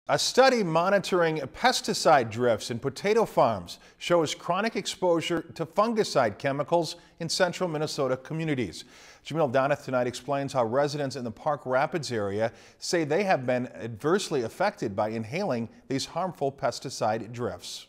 A study monitoring pesticide drifts in potato farms shows chronic exposure to fungicide chemicals in central Minnesota communities. Jamil Doneth tonight explains how residents in the Park Rapids area say they have been adversely affected by inhaling these harmful pesticide drifts.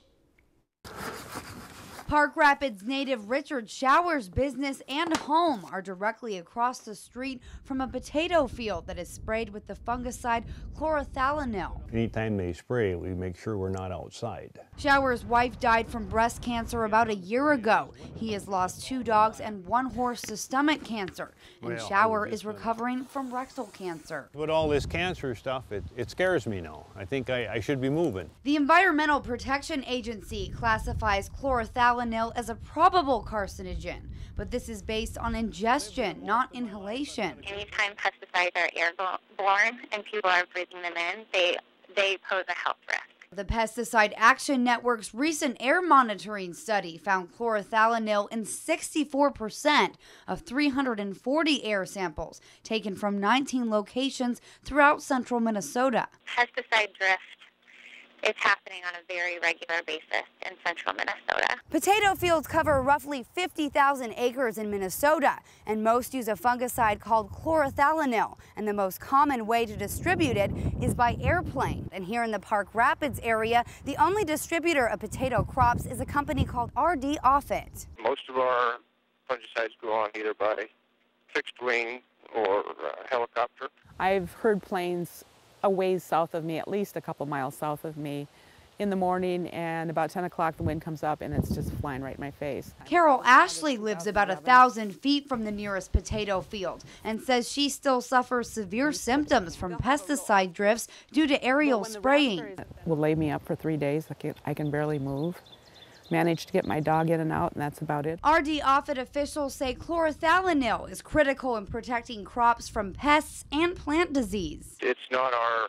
Park Rapids native Richard Shower's business and home are directly across the street from a potato field that is sprayed with the fungicide chlorothalonil. Anytime they spray, we make sure we're not outside. Shower's wife died from breast cancer about a year ago. He has lost 2 dogs and 1 horse to stomach cancer. And Shower is recovering from rectal cancer. With all this cancer stuff, it scares me now. I think I should be moving. The Environmental Protection Agency classifies chlorothalonil as a probable carcinogen, but this is based on ingestion, not inhalation. Anytime pesticides are airborne and people are breathing them in, they pose a health risk. The Pesticide Action Network's recent air monitoring study found chlorothalonil in 64% of 340 air samples taken from 19 locations throughout central Minnesota. Pesticide drift is happening on a very regular basis in central Minnesota. Potato fields cover roughly 50,000 acres in Minnesota, and most use a fungicide called chlorothalonil. And the most common way to distribute it is by airplane. And here in the Park Rapids area, the only distributor of potato crops is a company called RD Offit. Most of our fungicides go on either by fixed wing or helicopter. I've heard planes a ways south of me, at least a couple miles south of me, in the morning, and about 10 o'clock the wind comes up and it's just flying right in my face. Carol Ashley lives about 1,000 feet from the nearest potato field and says she still suffers severe symptoms from pesticide drifts due to aerial spraying. It will lay me up for 3 days. I can barely move. Managed to get my dog in and out, and that's about it. RD Offit officials say chlorothalonil is critical in protecting crops from pests and plant disease. It's not our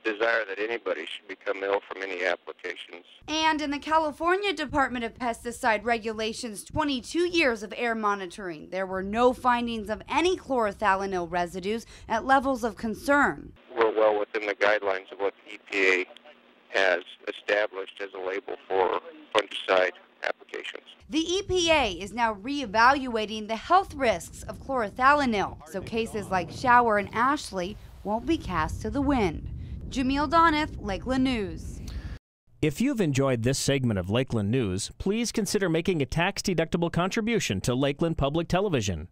desire that anybody should become ill from any applications. And in the California Department of Pesticide Regulations' 22 years of air monitoring, there were no findings of any chlorothalonil residues at levels of concern. We're well within the guidelines of what the EPA has established as a label for fungicide applications. The EPA is now reevaluating the health risks of chlorothalonil, so cases like Shower and Ashley won't be cast to the wind. Jamil Doneth, Lakeland News. If you've enjoyed this segment of Lakeland News, please consider making a tax-deductible contribution to Lakeland Public Television.